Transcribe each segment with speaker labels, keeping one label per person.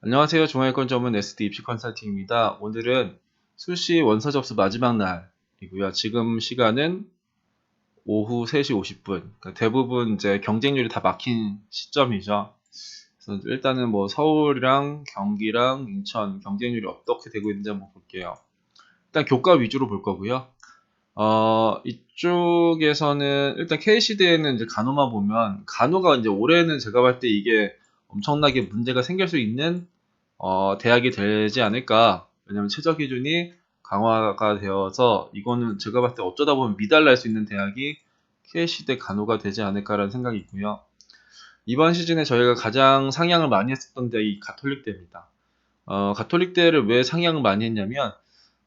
Speaker 1: 안녕하세요. 중앙일권 전문 SD 입시 컨설팅입니다. 오늘은 수시 원서 접수 마지막 날이고요. 지금 시간은 오후 3시 50분. 그러니까 대부분 이제 경쟁률이 다 막힌 시점이죠. 그래서 일단은 뭐 서울이랑 경기랑 인천 경쟁률이 어떻게 되고 있는지 한번 볼게요. 일단 교과 위주로 볼 거고요. 이쪽에서는 일단 K시대에는 이제 간호만 보면 간호가 이제 올해는 제가 봤을 때 이게 엄청나게 문제가 생길 수 있는 대학이 되지 않을까. 왜냐면 최저 기준이 강화가 되어서 이거는 제가 봤을 때 어쩌다 보면 미달날 수 있는 대학이 KC대 간호가 되지 않을까라는 생각이 있고요. 이번 시즌에 저희가 가장 상향을 많이 했었던 대학이 가톨릭대입니다. 가톨릭대를 왜 상향을 많이 했냐면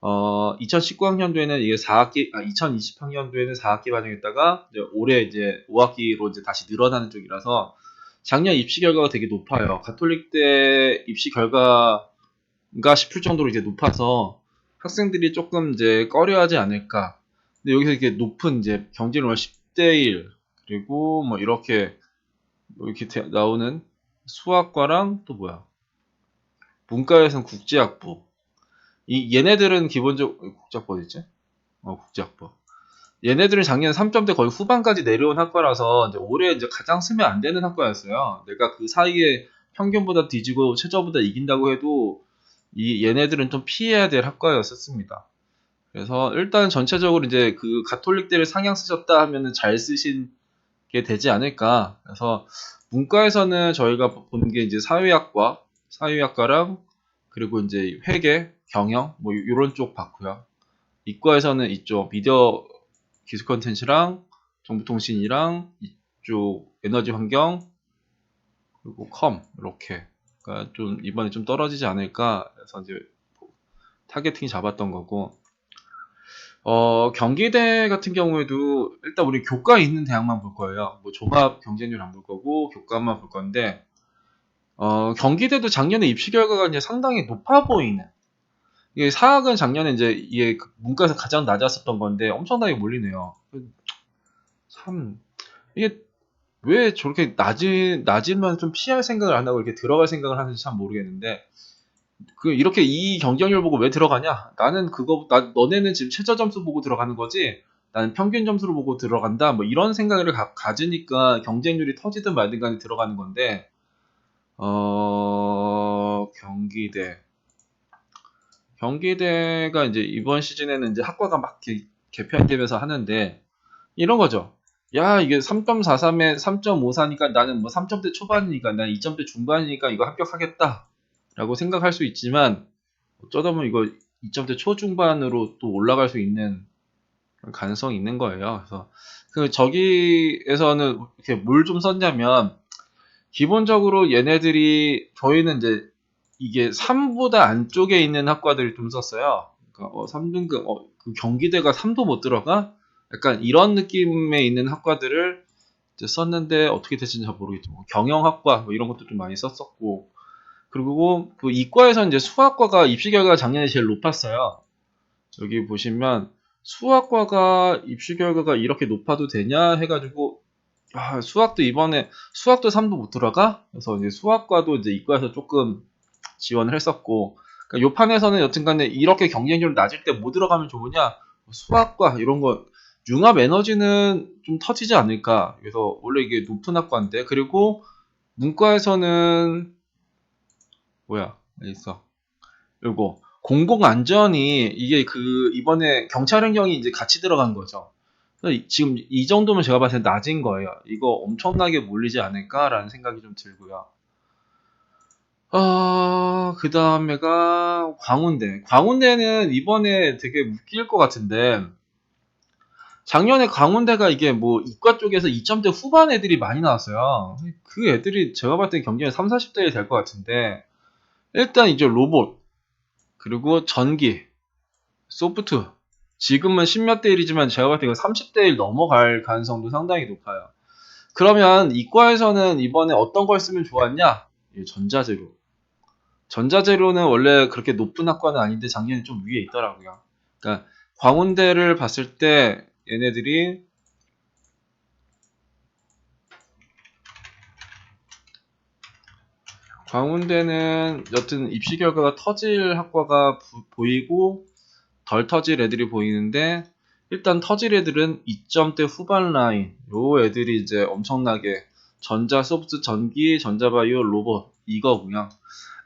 Speaker 1: 2019학년도에는 이게 4학기, 2020학년도에는 4학기 반영했다가 올해 이제 5학기로 이제 다시 늘어나는 쪽이라서 작년 입시 결과가 되게 높아요. 가톨릭대 입시 결과가 싶을 정도로 이제 높아서 학생들이 조금 이제 꺼려하지 않을까. 근데 여기서 이렇게 높은 이제 경쟁률 10대 1 그리고 뭐 이렇게 나오는 수학과랑 또 뭐야 문과에서는 국제학부. 이 얘네들은 기본적으로 국제학부 어딨지? 국제학부. 얘네들은 작년 3점대 거의 후반까지 내려온 학과라서 이제 올해 이제 가장 쓰면 안 되는 학과였어요. 내가 그 사이에 평균보다 뒤지고 최저보다 이긴다고 해도 이 얘네들은 좀 피해야 될 학과였었습니다. 그래서 일단 전체적으로 이제 그 가톨릭대를 상향 쓰셨다 하면은 잘 쓰신 게 되지 않을까. 그래서 문과에서는 저희가 보는 게 이제 사회학과랑 그리고 이제 회계, 경영 뭐 이런 쪽 봤고요. 이과에서는 이쪽 미디어 기술 콘텐츠랑 정보통신이랑 이쪽 에너지 환경 그리고 이렇게 그러니까 좀 이번에 좀 떨어지지 않을까 해서 이제 타겟팅 잡았던 거고 경기대 같은 경우에도 일단 우리 교과 있는 대학만 볼 거예요. 뭐 종합 경쟁률 안 볼 거고 교과만 볼 건데 경기대도 작년에 입시 결과가 이제 상당히 높아 보이는 이게 사학은 작년에 이제 이게 문과에서 가장 낮았었던 건데 엄청나게 몰리네요. 참 이게 왜 저렇게 낮으면 좀 피할 생각을 안 하고 이렇게 들어갈 생각을 하는지 참 모르겠는데 이렇게 이 경쟁률 보고 왜 들어가냐? 너네는 지금 최저 점수 보고 들어가는 거지. 나는 평균 점수를 보고 들어간다. 뭐 이런 생각을 가지니까 경쟁률이 터지든 말든 간에 들어가는 건데, 경기대. 경기대가 이제 이번 시즌에는 이제 학과가 막 개편되면서 하는데, 이런 거죠. 야, 이게 3.43에 3.54니까 나는 뭐 3점대 초반이니까 난 2점대 중반이니까 이거 합격하겠다. 라고 생각할 수 있지만, 어쩌다 보면 이거 2점대 초중반으로 또 올라갈 수 있는 가능성이 있는 거예요. 그래서 저기에서는 이렇게 뭘 좀 썼냐면 기본적으로 얘네들이 저희는 이제 이게 3보다 안쪽에 있는 학과들을 좀 썼어요. 그러니까 3등급 그 경기대가 3도 못 들어가? 약간 이런 느낌에 있는 학과들을 이제 썼는데 어떻게 될지는 잘 모르겠죠. 뭐 경영학과 뭐 이런 것도 좀 많이 썼었고 그리고 그 이과에서 이제 수학과가 입시 결과가 작년에 제일 높았어요. 여기 보시면 수학과가 입시 결과가 이렇게 높아도 되냐 해가지고 수학도 3도 못 들어가? 그래서 이제 수학과도 이제 이과에서 조금 지원을 했었고 그러니까 요 판에서는 여튼간에 이렇게 경쟁률 낮을 때 뭐 들어가면 좋으냐? 수학과 이런 거 융합 에너지는 좀 터지지 않을까? 그래서 원래 이게 높은 학과인데 그리고 문과에서는 뭐야? 어디 있어? 요거 공공안전이 이게 이번에 경찰행정이 이제 같이 들어간 거죠. 지금 이 정도면 제가 봤을 때 낮은 거예요. 이거 엄청나게 몰리지 않을까라는 생각이 좀 들고요. 그 다음에가 광운대. 광운대는 이번에 되게 웃길 것 같은데, 작년에 광운대가 이게 뭐 이과 쪽에서 2점대 후반 애들이 많이 나왔어요. 그 애들이 제가 봤을 때 경쟁이 3, 40대에 될 것 같은데, 일단 이제 로봇, 그리고 전기, 소프트. 지금은 10몇 대 1이지만 제가 봤을 때 이거 30대 1 넘어갈 가능성도 상당히 높아요. 그러면 이과에서는 이번에 어떤 걸 쓰면 좋았냐? 전자재료. 전자재료는 원래 그렇게 높은 학과는 아닌데 작년에 좀 위에 있더라고요. 그러니까 광운대를 봤을 때 얘네들이 광운대는 여튼 입시 결과가 터질 학과가 보이고 덜 터질 애들이 보이는데, 일단 터질 애들은 2점대 후반 라인, 요 애들이 이제 엄청나게 전자, 소프트, 전기, 전자바이오, 로봇 이거고요.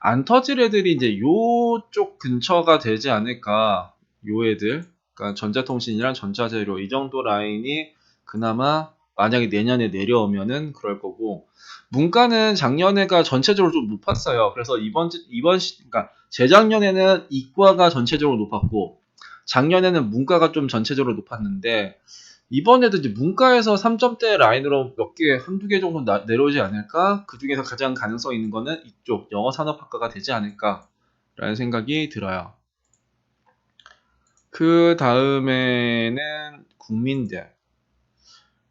Speaker 1: 안 터질 애들이 이제 요쪽 근처가 되지 않을까. 요 애들, 그러니까 전자통신이랑 전자재료 이 정도 라인이 그나마 만약에 내년에 내려오면은 그럴 거고, 문과는 작년에가 전체적으로 좀 높았어요. 그래서 그러니까 재작년에는 이과가 전체적으로 높았고, 작년에는 문과가 좀 전체적으로 높았는데, 이번에도 이제 문과에서 3점대 라인으로 몇 개, 한두 개 정도 내려오지 않을까? 그 중에서 가장 가능성 있는 거는 이쪽 영어산업학과가 되지 않을까라는 생각이 들어요. 그 다음에는 국민대.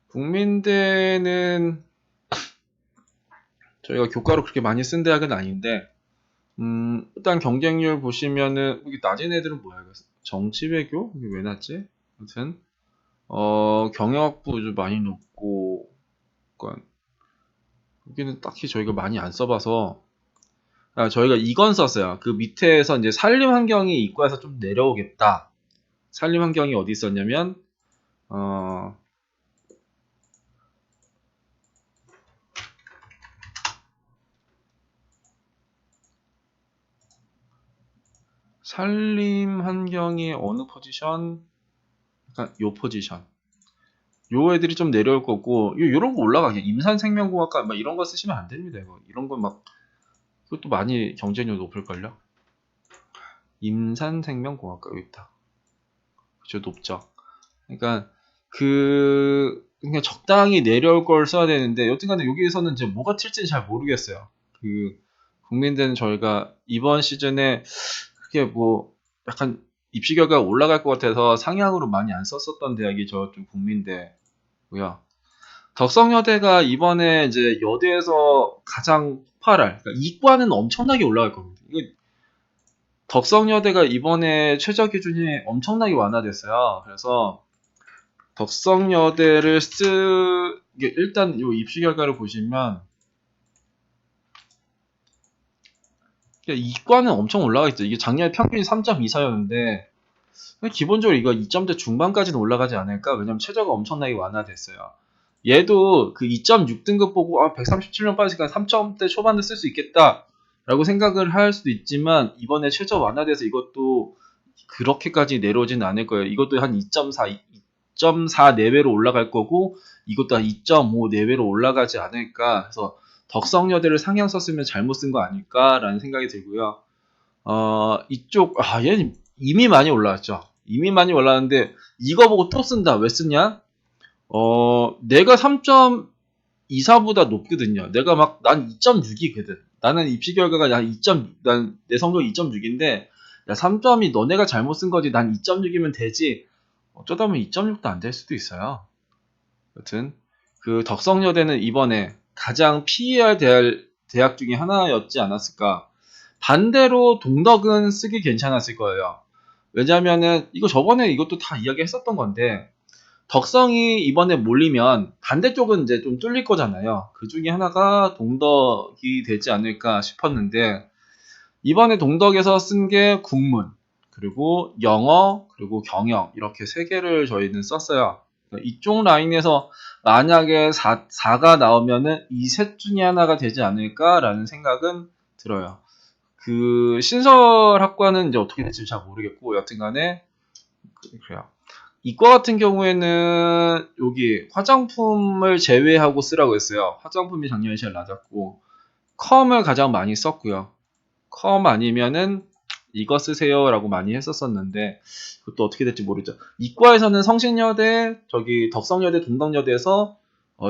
Speaker 1: 국민대는 저희가 교과로 그렇게 많이 쓴 대학은 아닌데, 일단 경쟁률 보시면은, 여기 낮은 애들은 뭐야, 이거? 정치외교? 이게 왜 낮지? 아무튼, 경영학부 좀 많이 높고, 그러니까 여기는 딱히 저희가 많이 안 써봐서, 저희가 이건 썼어요. 그 밑에서 이제 산림 환경이 이과에서 좀 내려오겠다. 산림 환경이 어디 있었냐면, 산림 환경이 어느 포지션? 약간 요 포지션. 요 애들이 좀 내려올 거고, 요런 거 올라가게. 임산생명공학과 막 이런 거 쓰시면 안 됩니다. 이런 거 막, 그것도 많이 경쟁률 높을걸요? 임산생명공학과 여기 있다. 그죠, 높죠. 그러니까 그냥 적당히 내려올 걸 써야 되는데, 여튼간에 여기에서는 이제 뭐가 튈지는 잘 모르겠어요. 국민대는 저희가 이번 시즌에 그게 뭐 약간 입시 결과가 올라갈 것 같아서 상향으로 많이 안 썼었던 대학이 저쪽 국민대고요. 덕성여대가 이번에 이제 여대에서 가장 폭발할, 그러니까 이과는 엄청나게 올라갈 겁니다. 덕성여대가 이번에 최저 기준이 엄청나게 완화됐어요. 그래서 덕성여대를 이게 일단 이 입시 결과를 보시면, 이과는 엄청 올라가 있죠. 이게 작년에 평균이 3.24였는데 기본적으로 이거 2점대 중반까지는 올라가지 않을까? 왜냐면 최저가 엄청나게 완화됐어요. 얘도 그 2.6등급 보고 137명 빠지니까 3점대 초반에 쓸 수 있겠다 라고 생각을 할 수도 있지만, 이번에 최저 완화돼서 이것도 그렇게까지 내려오지는 않을 거예요. 이것도 한 2.4 내외로 올라갈 거고, 이것도 한 2.5 내외로 올라가지 않을까 해서 덕성여대를 상향 썼으면 잘못 쓴 거 아닐까라는 생각이 들고요. 얘는 이미 많이 올라왔죠. 이미 많이 올라왔는데 이거 보고 또 쓴다. 왜 쓰냐? 내가 3.24보다 높거든요. 내가 난 2.6이거든. 나는 입시 결과가 내 성적 2.6인데, 야, 3점이 너네가 잘못 쓴 거지. 난 2.6이면 되지. 어쩌다 보면 2.6도 안 될 수도 있어요. 여튼 그 덕성여대는 이번에 가장 PER 대학 중에 하나였지 않았을까. 반대로 동덕은 쓰기 괜찮았을 거예요. 왜냐면은 저번에 이것도 다 이야기했었던 건데, 덕성이 이번에 몰리면 반대쪽은 이제 좀 뚫릴 거잖아요. 그 중에 하나가 동덕이 되지 않을까 싶었는데, 이번에 동덕에서 쓴 게 국문, 그리고 영어, 그리고 경영, 이렇게 세 개를 저희는 썼어요. 그러니까 이쪽 라인에서 만약에 4가 나오면은 이 셋 중에 하나가 되지 않을까라는 생각은 들어요. 그 신설학과는 이제 어떻게 될지 잘 모르겠고, 여튼간에 그래요. 이과 같은 경우에는 여기 화장품을 제외하고 쓰라고 했어요. 화장품이 작년에 제일 낮았고, 컴을 가장 많이 썼고요. 컴 아니면은 이거 쓰세요라고 많이 했었었는데, 그것도 어떻게 될지 모르죠. 이과에서는 성신여대, 덕성여대, 동덕여대에서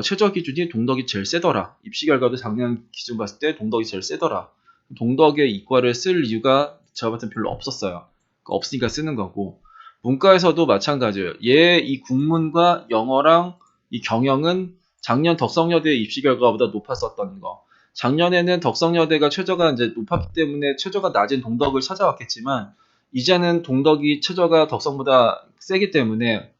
Speaker 1: 최저 기준이 동덕이 제일 세더라. 입시 결과도 작년 기준 봤을 때 동덕이 제일 세더라. 동덕의 이과를 쓸 이유가 제가 봤을 땐 별로 없었어요. 없으니까 쓰는 거고, 문과에서도 마찬가지예요. 이 국문과 영어랑 이 경영은 작년 덕성여대 입시 결과보다 높았었던 거. 작년에는 덕성여대가 최저가 이제 높았기 때문에 최저가 낮은 동덕을 찾아왔겠지만, 이제는 동덕이 최저가 덕성보다 세기 때문에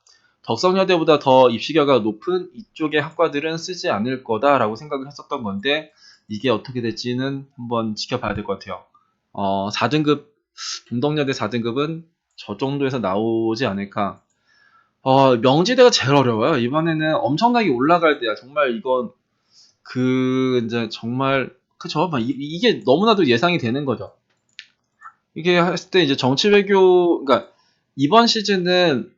Speaker 1: 덕성여대보다 더 입시 결과가 높은 이쪽의 학과들은 쓰지 않을 거다라고 생각을 했었던 건데, 이게 어떻게 될지는 한번 지켜봐야 될 것 같아요. 4등급, 동덕여대 4등급은 저 정도에서 나오지 않을까. 명지대가 제일 어려워요. 이번에는 엄청나게 올라갈 때야. 정말 이건, 이제 정말, 그쵸. 이게 너무나도 예상이 되는 거죠. 이게 했을 때 이제 정치 외교, 그러니까 이번 시즌은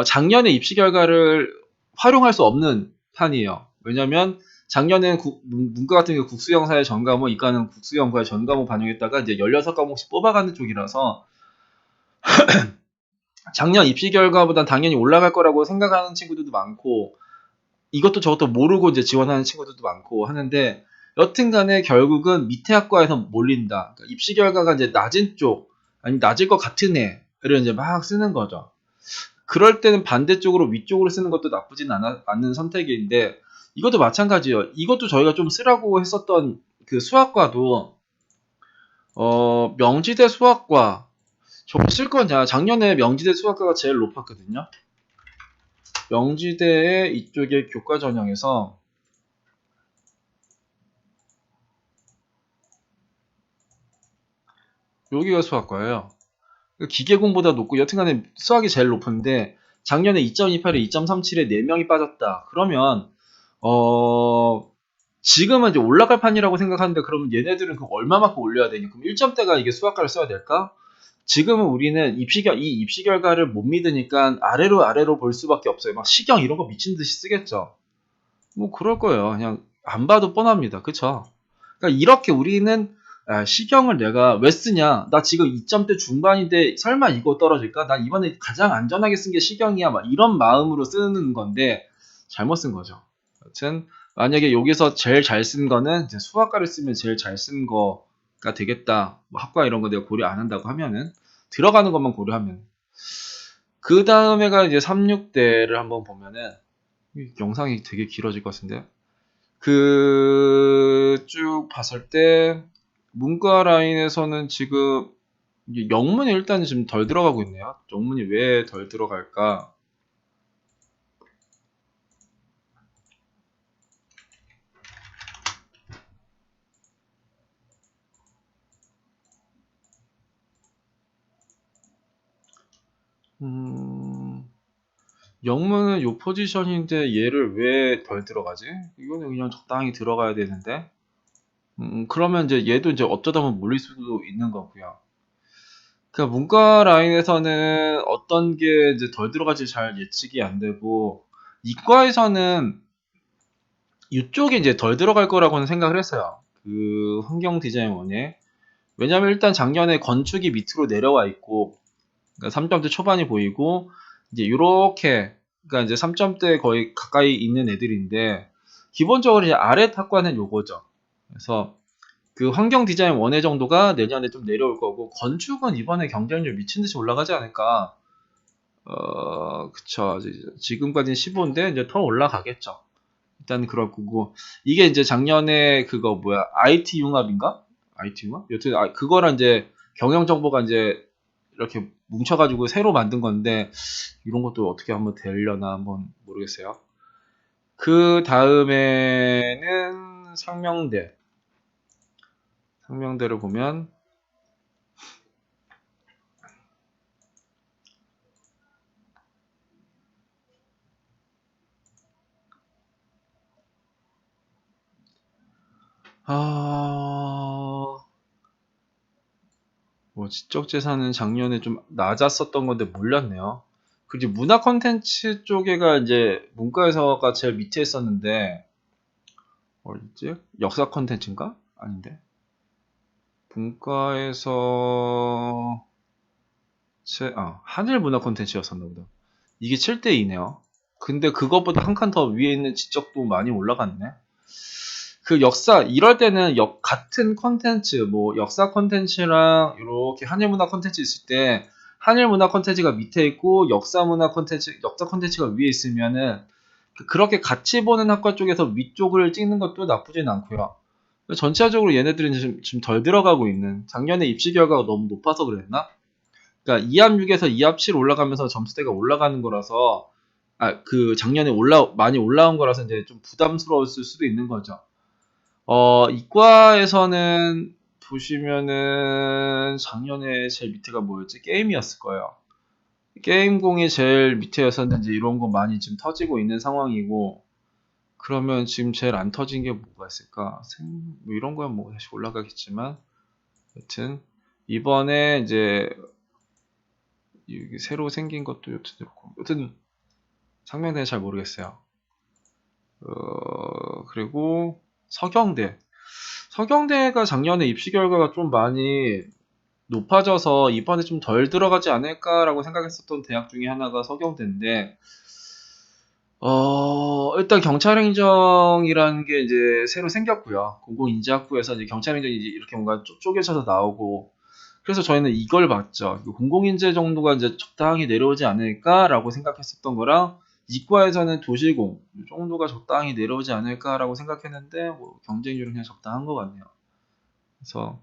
Speaker 1: 작년의 입시 결과를 활용할 수 없는 판이에요. 왜냐면 작년엔 문과 같은 경우 국수영사의 전 과목, 이과는 국수영과의 전 과목 반영했다가 이제 16과목씩 뽑아가는 쪽이라서 작년 입시 결과보단 당연히 올라갈 거라고 생각하는 친구들도 많고 이것도 저것도 모르고 이제 지원하는 친구들도 많고 하는데 여튼간에 결국은 밑에 학과에서 몰린다. 그러니까 입시 결과가 이제 낮은 쪽 아니 낮을 것 같은 애를 이제 막 쓰는 거죠. 그럴 때는 반대쪽으로 위쪽으로 쓰는 것도 나쁘진 않은 선택인데 이것도 마찬가지예요. 이것도 저희가 좀 쓰라고 했었던 그 수학과도 명지대 수학과 저거 쓸 거냐? 작년에 명지대 수학과가 제일 높았거든요. 명지대의 이쪽에 교과 전형에서 여기가 수학과예요. 기계공보다 높고 여튼간에 수학이 제일 높은데 작년에 2.28에 2.37에 4명이 빠졌다. 그러면 지금은 이제 올라갈 판이라고 생각하는데 그러면 얘네들은 그 얼마만큼 올려야 되냐? 그럼 1점대가 이게 수학과를 써야 될까? 지금은 우리는 이 입시 결과를 못 믿으니까 아래로 볼 수밖에 없어요. 막 시경 이런 거 미친 듯이 쓰겠죠. 뭐 그럴 거예요. 그냥 안 봐도 뻔합니다. 그쵸? 그러니까 이렇게 우리는 시경을 내가 왜 쓰냐? 나 지금 2점대 중반인데 설마 이거 떨어질까? 나 이번에 가장 안전하게 쓴 게 시경이야. 막 이런 마음으로 쓰는 건데 잘못 쓴 거죠. 여튼 만약에 여기서 제일 잘 쓴 거는 이제 수학과를 쓰면 제일 잘 쓴 거가 되겠다. 뭐 학과 이런 거 내가 고려 안 한다고 하면은 들어가는 것만 고려하면 그 다음에가 이제 36대를 한번 보면은 영상이 되게 길어질 것 같은데 쭉 봤을 때 문과 라인에서는 지금 영문이 일단 지금 덜 들어가고 있네요. 영문이 왜 덜 들어갈까? 영문은 요 포지션인데 얘를 왜 덜 들어가지? 이거는 그냥 적당히 들어가야 되는데. 그러면 이제 얘도 이제 어쩌다 보면 몰릴 수도 있는 거고요. 그러니까 문과 라인에서는 어떤 게 이제 덜 들어갈지 잘 예측이 안 되고 이과에서는 이쪽에 이제 덜 들어갈 거라고는 생각을 했어요. 그 환경 디자인원에. 왜냐면 일단 작년에 건축이 밑으로 내려와 있고 그러니까 3점대 초반이 보이고 이제 요렇게 그러니까 이제 3점대 거의 가까이 있는 애들인데 기본적으로 이제 아래 탑과는 요거죠. 그래서 그 환경 디자인 원회 정도가 내년에 좀 내려올 거고 건축은 이번에 경쟁률 미친 듯이 올라가지 않을까. 그쵸. 지금까지는 15인데 이제 더 올라가겠죠. 일단 그럴 거고 이게 이제 작년에 그거 뭐야 IT 융합인가? IT 융합? 여튼 그거랑 이제 경영 정보가 이제 이렇게 뭉쳐가지고 새로 만든 건데 이런 것도 어떻게 한번 되려나 한번 모르겠어요. 그 다음에는 상명대. 상명대를 보면 뭐 지적재산은 작년에 좀 낮았었던 건데 몰랐네요. 그리고 문화 컨텐츠 쪽에가 이제 문과에서가 제일 밑에 있었는데 어딨지? 역사 컨텐츠인가? 아닌데. 문과에서 하늘 문화 컨텐츠였었나 보다. 이게 7대2네요. 근데 그것보다 한 칸 더 위에 있는 지적도 많이 올라갔네. 그 역사 이럴 때는 같은 컨텐츠 뭐 역사 컨텐츠랑 이렇게 한일 문화 컨텐츠 있을 때 한일 문화 컨텐츠가 밑에 있고 역사 컨텐츠가 위에 있으면은 그렇게 같이 보는 학과 쪽에서 위쪽을 찍는 것도 나쁘진 않고요. 전체적으로 얘네들은 지금 덜 들어가고 있는 작년에 입시 결과가 너무 높아서 그랬나? 그러니까 2합 6에서 2합 7 올라가면서 점수대가 올라가는 거라서 그 작년에 많이 올라온 거라서 이제 좀 부담스러웠을 수도 있는 거죠. 이과에서는 보시면은 작년에 제일 밑에가 뭐였지? 게임이었을 거예요. 게임공이 제일 밑에였었는지 이런 거 많이 지금 터지고 있는 상황이고, 그러면 지금 제일 안 터진 게 뭐가 있을까? 뭐 이런 거야 뭐 다시 올라가겠지만, 여튼 이번에 이제 여기 새로 생긴 것도 여튼 그렇고, 여튼 상명대는 잘 모르겠어요. 그리고 서경대. 서경대가 작년에 입시 결과가 좀 많이 높아져서 이번에 좀 덜 들어가지 않을까라고 생각했었던 대학 중에 하나가 서경대인데, 일단 경찰행정이라는 게 이제 새로 생겼고요. 공공인지학부에서 이제 경찰행정이 이렇게 뭔가 쪼개져서 나오고, 그래서 저희는 이걸 봤죠. 공공인재 정도가 이제 적당히 내려오지 않을까라고 생각했었던 거랑, 이과에서는 도시공 이 정도가 적당히 내려오지 않을까라고 생각했는데, 뭐 경쟁률은 그냥 적당한 것 같네요. 그래서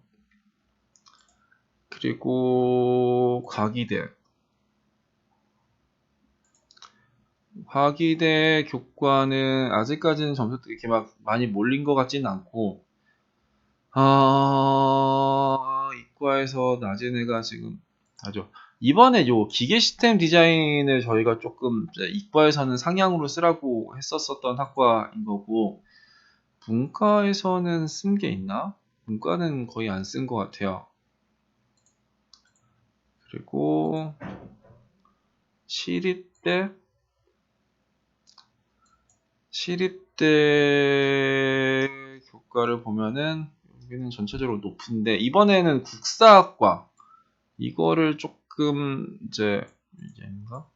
Speaker 1: 그리고 과기대 교과는 아직까지는 점수들이 이렇게 막 많이 몰린 것 같지는 않고, 이과에서 낮은 애가 지금, 아죠. 이번에 요 기계 시스템 디자인을 저희가 조금 이제 이과에서는 상향으로 쓰라고 했었던 학과인 거고, 문과에서는 쓴 게 있나? 문과는 거의 안 쓴 것 같아요. 그리고 시립대 교과를 보면은 여기는 전체적으로 높은데, 이번에는 국사학과 이거를 조금 이제인가?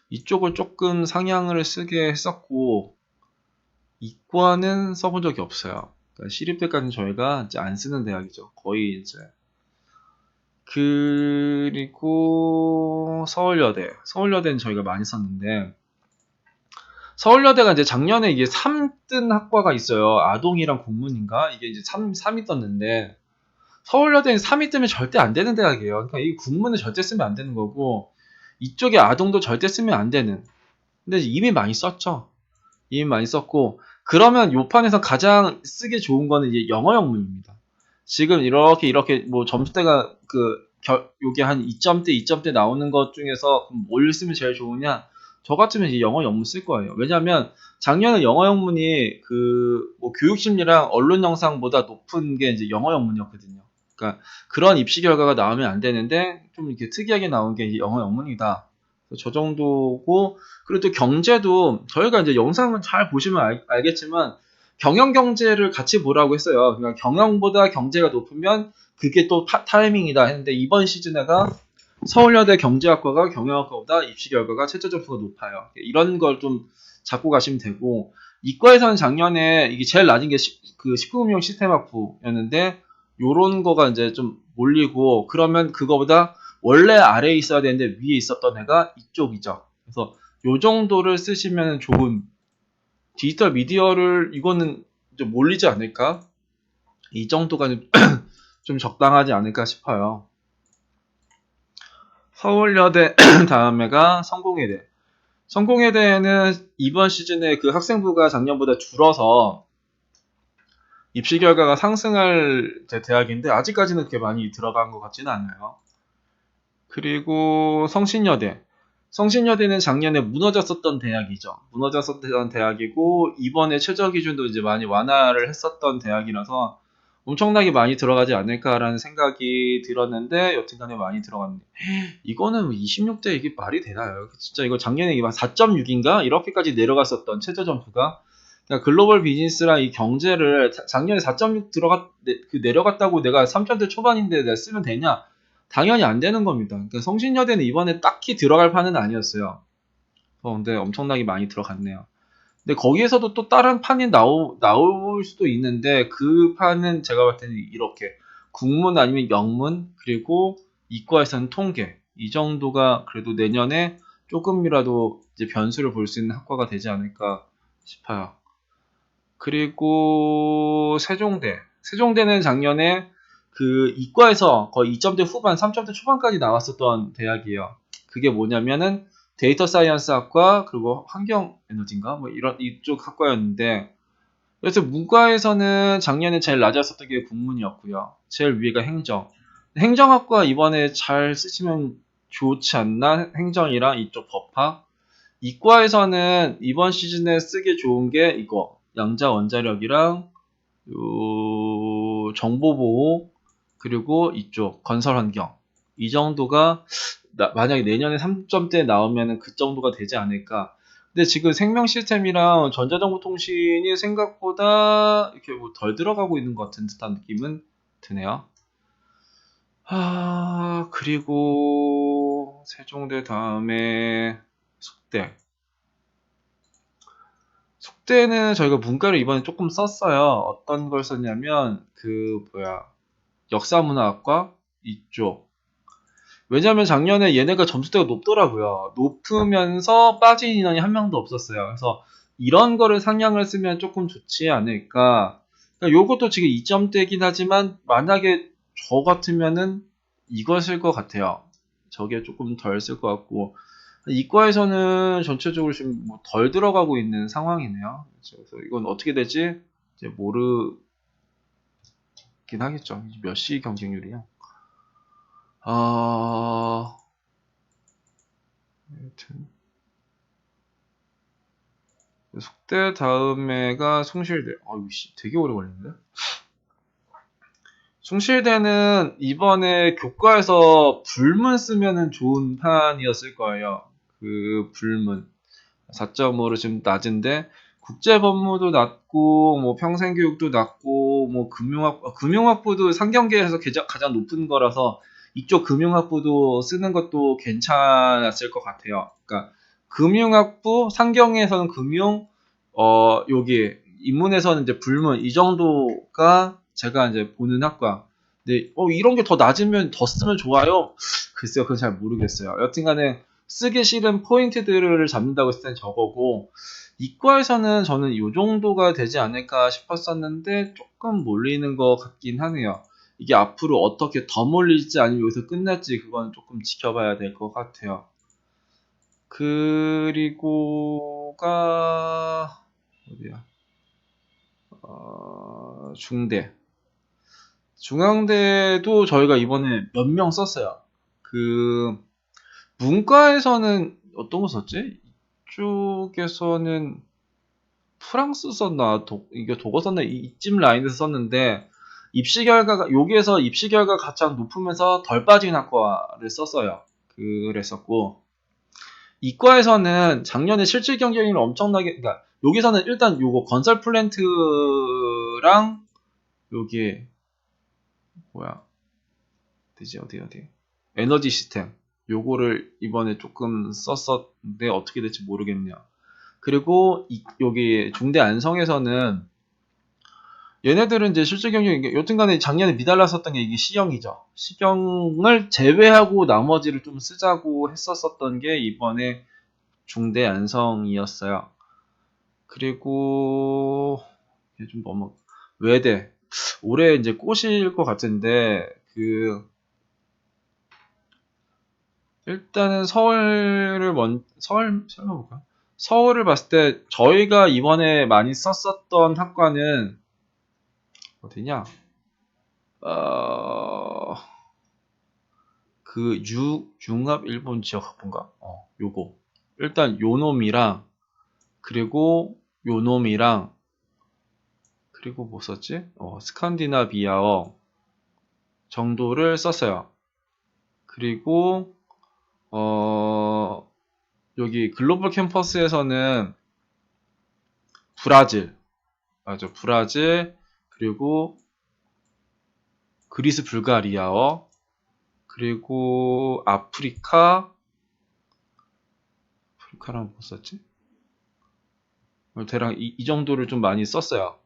Speaker 1: 이쪽을 조금 상향을 쓰게 했었고, 이과는 써본 적이 없어요. 그러니까 시립대까지는 저희가 이제 안 쓰는 대학이죠. 거의 이제. 그리고 서울여대는 저희가 많이 썼는데, 서울여대가 이제 작년에 이게 3뜬 학과가 있어요. 아동이랑 국문인가? 이게 이제 3이 떴는데, 서울여대는 3이 뜨면 절대 안 되는 대학이에요. 그러니까 이 국문을 절대 쓰면 안 되는 거고, 이쪽에 아동도 절대 쓰면 안 되는. 근데 이미 많이 썼죠. 이미 많이 썼고, 그러면 요 판에서 가장 쓰기 좋은 거는 이제 영어 영문입니다. 지금 이렇게 뭐 점수대가 요게 한 2점대, 2점대 나오는 것 중에서 그럼 뭘 쓰면 제일 좋으냐? 저 같으면 이제 영어 영문 쓸 거예요. 왜냐면 작년에 영어 영문이 뭐 교육심리랑 언론 영상보다 높은 게 이제 영어 영문이었거든요. 그러니까 그런 입시 결과가 나오면 안 되는데 좀 이렇게 특이하게 나온 게 이제 영어 영문이다. 저 정도고, 그리고 또 경제도 저희가 이제 영상을 잘 보시면 알겠지만 경영 경제를 같이 보라고 했어요. 그러니까 경영보다 경제가 높으면 그게 또 타이밍이다 했는데, 이번 시즌에가 서울여대 경제학과가 경영학과보다 입시 결과가 최저 점수가 높아요. 이런 걸 좀 잡고 가시면 되고, 이과에서는 작년에 이게 제일 낮은 게 19금융 시스템학부였는데, 요런 거가 이제 좀 몰리고, 그러면 그거보다 원래 아래에 있어야 되는데 위에 있었던 애가 이쪽이죠. 그래서 요 정도를 쓰시면 좋은, 디지털 미디어를 이거는 좀 몰리지 않을까? 이 정도가 좀 적당하지 않을까 싶어요. 서울여대 다음에가 성공회대. 성공회대는 이번 시즌에 그 학생부가 작년보다 줄어서 입시 결과가 상승할 대학인데, 아직까지는 그렇게 많이 들어간 것 같지는 않아요. 그리고 성신여대. 성신여대는 작년에 무너졌었던 대학이죠. 무너졌었던 대학이고, 이번에 최저 기준도 이제 많이 완화를 했었던 대학이라서 엄청나게 많이 들어가지 않을까라는 생각이 들었는데, 여튼간에 많이 들어갔네. 이거는 26대 이게 말이 되나요? 진짜 이거 작년에 4.6인가? 이렇게까지 내려갔었던 최저 점수가. 그러니까 글로벌 비즈니스랑 이 경제를 작년에 4.6 내려갔다고 내가 3점대 초반인데 내가 쓰면 되냐? 당연히 안 되는 겁니다. 그러니까 성신여대는 이번에 딱히 들어갈 판은 아니었어요. 근데 엄청나게 많이 들어갔네요. 근데 거기에서도 또 다른 판이 나올 수도 있는데, 그 판은 제가 봤을 때는 이렇게 국문 아니면 영문, 그리고 이과에서는 통계, 이 정도가 그래도 내년에 조금이라도 이제 변수를 볼 수 있는 학과가 되지 않을까 싶어요. 그리고 세종대는 작년에 이과에서 거의 2점대 후반, 3점대 초반까지 나왔었던 대학이에요. 그게 뭐냐면은 데이터 사이언스 학과, 그리고 환경 에너지인가 뭐 이런 이쪽 학과였는데, 그래서 문과에서는 작년에 제일 낮았었던 게 국문이었고요. 제일 위가 행정. 행정학과 이번에 잘 쓰시면 좋지 않나? 행정이랑 이쪽 법학. 이과에서는 이번 시즌에 쓰기 좋은 게 이거 양자 원자력이랑 정보보호 그리고 이쪽 건설환경 이 정도가 만약에 내년에 3점대 나오면은 그 정도가 되지 않을까. 근데 지금 생명 시스템이랑 전자정보통신이 생각보다 이렇게 뭐 덜 들어가고 있는 것 같은 듯한 느낌은 드네요. 그리고 세종대 다음에 숙대. 숙대는 저희가 문과를 이번에 조금 썼어요. 어떤 걸 썼냐면 역사문화학과 이쪽. 왜냐면 작년에 얘네가 점수대가 높더라고요. 높으면서 빠진 인원이 한 명도 없었어요. 그래서 이런 거를 상향을 쓰면 조금 좋지 않을까. 그러니까 요것도 지금 2점대긴 하지만 만약에 저 같으면은 이걸 쓸 것 같아요. 저게 조금 덜 쓸 것 같고. 이과에서는 전체적으로 지금 뭐덜 들어가고 있는 상황이네요. 그래서 이건 어떻게 될지 이제 모르긴 하겠죠. 몇 시 경쟁률이야? 하여튼 숙대 다음에가 숭실대. 씨, 되게 오래 걸리는데? 숭실대는 이번에 교과에서 불문 쓰면은 좋은 판이었을 거예요. 그 불문. 4.5로 지금 낮은데 국제법무도 낮고 뭐 평생교육도 낮고 뭐 금융학부도 상경계에서 가장 높은 거라서 이쪽 금융학부도 쓰는 것도 괜찮았을 것 같아요. 그러니까 금융학부 상경에서는 금융 여기 인문에서는 이제 불문 이 정도가 제가 이제 보는 학과. 근데 이런 게 더 낮으면 더 쓰면 좋아요. 글쎄요, 그건 잘 모르겠어요. 여튼간에 쓰기 싫은 포인트들을 잡는다고 했을 땐 저거고 이과에서는 저는 이 정도가 되지 않을까 싶었었는데 조금 몰리는 것 같긴 하네요. 이게 앞으로 어떻게 더 몰릴지 아니면 여기서 끝날지 그건 조금 지켜봐야 될 것 같아요. 그리고가 어디야? 중대. 중앙대도 저희가 이번에 몇 명 썼어요. 그 문과에서는 어떤 거 썼지? 이쪽에서는 프랑스 썼나, 이게 독어 썼나, 이쯤 라인에서 썼는데, 여기에서 입시 결과가 가장 높으면서 덜 빠진 학과를 썼어요. 그랬었고, 이과에서는 작년에 실질 경쟁률 엄청나게, 그러니까, 여기서는 일단 요거 건설 플랜트랑, 여기, 뭐야, 어디. 에너지 시스템. 요거를 이번에 조금 썼었는데, 어떻게 될지 모르겠네요. 그리고 여기 중대 안성에서는 얘네들은 이제 실제 경영이 여튼간에 작년에 미달랐었던 게 이게 시경이죠. 시경을 제외하고 나머지를 좀 쓰자고 했었었던 게 이번에 중대 안성이었어요. 그리고 좀 너무 외대 올해 이제 꽃일 것 같은데 일단은 서울 설명볼까? 서울을 봤을 때 저희가 이번에 많이 썼었던 학과는 어디냐? 어, 융합 일본 지역 학부인가? 요거. 일단 요 놈이랑, 그리고 요 놈이랑, 그리고 뭐 썼지? 스칸디나비아어 정도를 썼어요. 그리고, 여기 글로벌 캠퍼스에서는 브라질, 맞아, 브라질, 그리고 그리스 불가리아어, 그리고 아프리카랑 뭐 썼지? 대략 이 정도를 좀 많이 썼어요.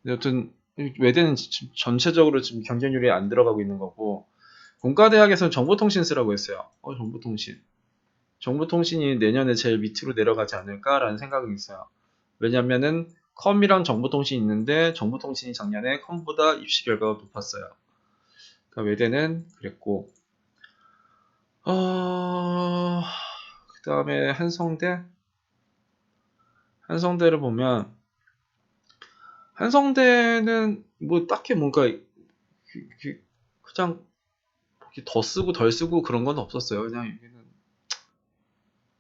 Speaker 1: 여튼 외대는 전체적으로 지금 경쟁률이 안 들어가고 있는 거고 공과대학에서는 정보통신 쓰라고 했어요. 정보통신. 정보통신이 내년에 제일 밑으로 내려가지 않을까라는 생각이 있어요. 왜냐면은 컴이랑 정보통신이 있는데 정보통신이 작년에 컴보다 입시 결과가 높았어요. 그러니까 외대는 그랬고 그 다음에 한성대를 보면 한성대는 뭐 딱히 뭔가 그냥 더 쓰고 덜 쓰고 그런 건 없었어요. 그냥 여기는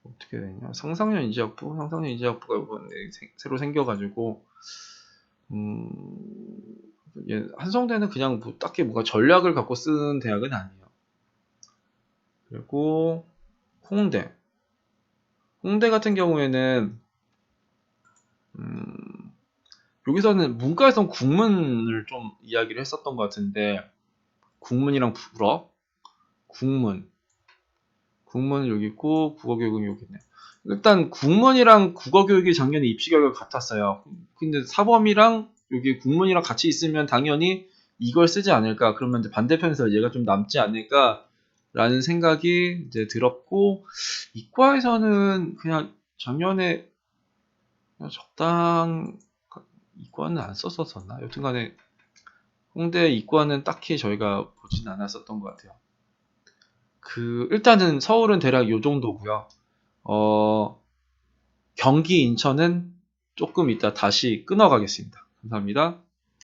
Speaker 1: 어떻게 되냐? 상상년 인지학부가 이번에 새로 생겨가지고 한성대는 그냥 뭐 딱히 뭔가 전략을 갖고 쓰는 대학은 아니에요. 그리고 홍대 같은 경우에는 여기서는 문과에선 국문을 좀 이야기를 했었던 것 같은데 국문이랑 불어, 국문 여기 있고 국어교육은 여기 있네. 일단 국문이랑 국어교육이 작년에 입시 결과가 같았어요. 근데 사범이랑 여기 국문이랑 같이 있으면 당연히 이걸 쓰지 않을까. 그러면 이제 반대편에서 얘가 좀 남지 않을까라는 생각이 이제 들었고, 이과에서는 그냥 작년에 그냥 이과는 안 썼었나? 여튼간에 홍대 이과는 딱히 저희가 보진 않았었던 것 같아요. 일단은 서울은 대략 요 정도고요. 경기 인천은 조금 이따 다시 끊어가겠습니다. 감사합니다.